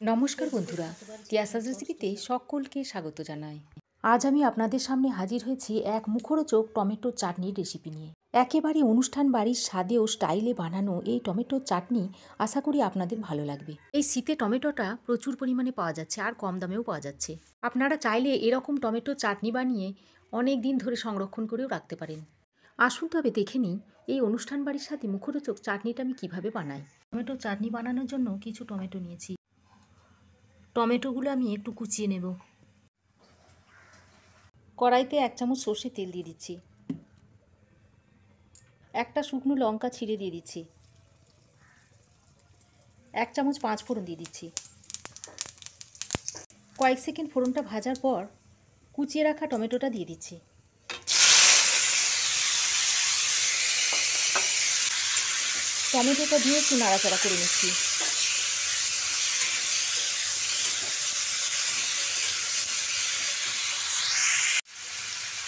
নমস্কার বন্ধুরা, তিয়াসাস রেসিপিতে সকলকে স্বাগত জানাই। আজ আমি আপনাদের সামনে হাজির হয়েছি এক মুখরোচক টমেটো চাটনির রেসিপি নিয়ে। একেবারে অনুষ্ঠান বাড়ির স্বাদে ও স্টাইলে বানানো এই টমেটোর চাটনি আশা করি আপনাদের ভালো লাগবে। এই শীতে টমেটোটা প্রচুর পরিমাণে পাওয়া যাচ্ছে আর কম দামেও পাওয়া যাচ্ছে। আপনারা চাইলে এরকম টমেটো চাটনি বানিয়ে অনেক দিন ধরে সংরক্ষণ করেও রাখতে পারেন। আসুন তবে দেখে নিই এই অনুষ্ঠান বাড়ির সাথে মুখরোচক চাটনিটা আমি কিভাবে বানাই। টমেটো চাটনি বানানোর জন্য কিছু টমেটো নিয়েছি। টমেটোগুলো আমি একটু কুচিয়ে নেব। কড়াইতে 1 চামচ সর্ষের তেল দিয়ে দিচ্ছি। একটা শুকনো লঙ্কা ছিঁড়ে দিয়ে দিচ্ছি। 1 চামচ 5 ফোড়ন দিয়ে দিচ্ছি। কয়েক সেকেন্ড ফোড়নটা ভাজার পর কুচিয়ে রাখা টমেটোটা দিয়ে দিচ্ছি। টমেটোটা দিয়ে একটু নাড়াচাড়া করে নিচ্ছি।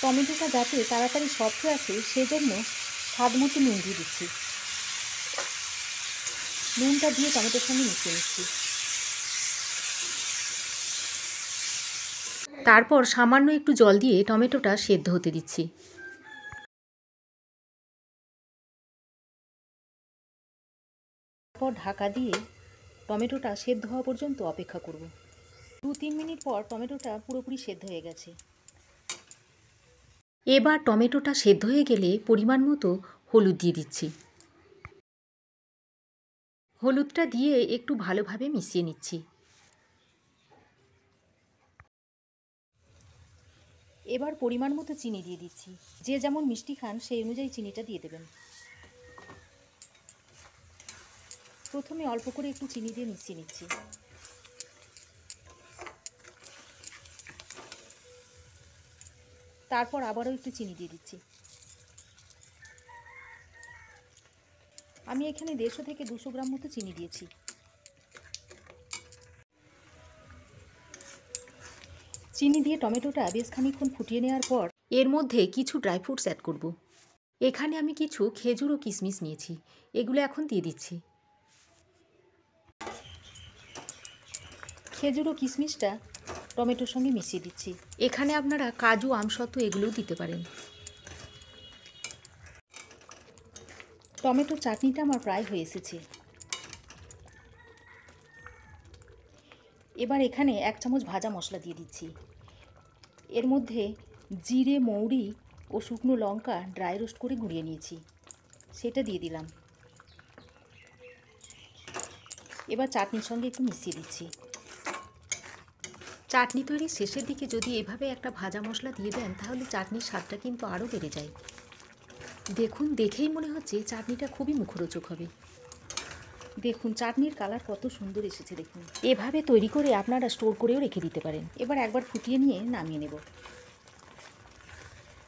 টমেটোটা যাতে তাড়াতাড়ি সফট হয়ে আসে সেজন্য স্বাদ মতো নুন দিয়ে দিচ্ছি। নুনটা দিয়ে টমেটোর সঙ্গে মিশিয়ে নিচ্ছি। তারপর সামান্য একটু জল দিয়ে টমেটোটা সেদ্ধ হতে দিচ্ছি। তারপর ঢাকা দিয়ে টমেটোটা সেদ্ধ হওয়া পর্যন্ত অপেক্ষা করব। 2-3 মিনিট পর টমেটোটা পুরোপুরি সেদ্ধ হয়ে গেছে। এবার টমেটোটা সেদ্ধ হয়ে গেলে পরিমাণ মতো হলুদ দিয়ে দিচ্ছি। হলুদটা দিয়ে একটু ভালোভাবে মিশিয়ে নিচ্ছি। এবার পরিমাণ মতো চিনি দিয়ে দিচ্ছি। যে যেমন মিষ্টি খান সেই অনুযায়ী চিনিটা দিয়ে দেবেন। প্রথমে অল্প করে একটু চিনি দিয়ে মিশিয়ে নিচ্ছি। তারপর আবারও একটু চিনি দিয়ে দিচ্ছি। আমি এখানে 150 থেকে 200 গ্রাম মতো চিনি দিয়েছি। চিনি দিয়ে টমেটোটা বেশ খানিকক্ষণ ফুটিয়ে নেওয়ার পর এর মধ্যে কিছু ড্রাই ফ্রুটস অ্যাড করব। এখানে আমি কিছু খেজুর ও কিশমিশ নিয়েছি, এগুলো এখন দিয়ে দিচ্ছি। খেজুর ও কিশমিশটা টমেটোর সঙ্গে মিশিয়ে দিচ্ছি। এখানে আপনারা কাজু, আমসত্ত্ব এগুলোও দিতে পারেন। টমেটোর চাটনিটা আমার প্রায় হয়ে এসেছে। এবার এখানে 1 চামচ ভাজা মশলা দিয়ে দিচ্ছি। এর মধ্যে জিরে, মৌরি ও শুকনো লঙ্কা ড্রাই রোস্ট করে গুঁড়িয়ে নিয়েছি, সেটা দিয়ে দিলাম। এবার চাটনির সঙ্গে একটু মিশিয়ে দিচ্ছি। চাটনি তৈরির শেষের দিকে যদি এভাবে একটা ভাজা মশলা দিয়ে দেন তাহলে চাটনির স্বাদটা কিন্তু আরও বেড়ে যায়। দেখুন, দেখেই মনে হচ্ছে চাটনিটা খুবই মুখরোচক হবে। দেখুন চাটনির কালার কত সুন্দর এসেছে দেখুন। এভাবে তৈরি করে আপনারা স্টোর করেও রেখে দিতে পারেন। এবার একবার ফুটিয়ে নিয়ে নামিয়ে নেব।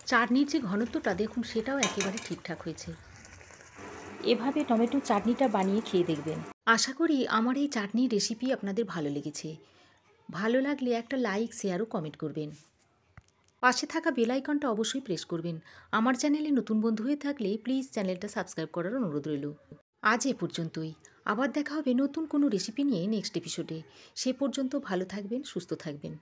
চাটনির যে ঘনত্বটা দেখুন সেটাও একেবারে ঠিকঠাক হয়েছে। এভাবে টমেটোর চাটনিটা বানিয়ে খেয়ে দেখবেন। আশা করি আমার এই চাটনির রেসিপি আপনাদের ভালো লেগেছে। ভালো লাগলে একটা লাইক, শেয়ার ও কমেন্ট করবেন। পাশে থাকা বেল আইকনটা অবশ্যই প্রেস করবেন। আমার চ্যানেলে নতুন বন্ধু হয়ে থাকলে প্লিজ চ্যানেলটা সাবস্ক্রাইব করার অনুরোধ রইল। আজ এ পর্যন্তই। আবার দেখা হবে নতুন কোনো রেসিপি নিয়ে নেক্সট এপিসোডে। সে পর্যন্ত ভালো থাকবেন, সুস্থ থাকবেন।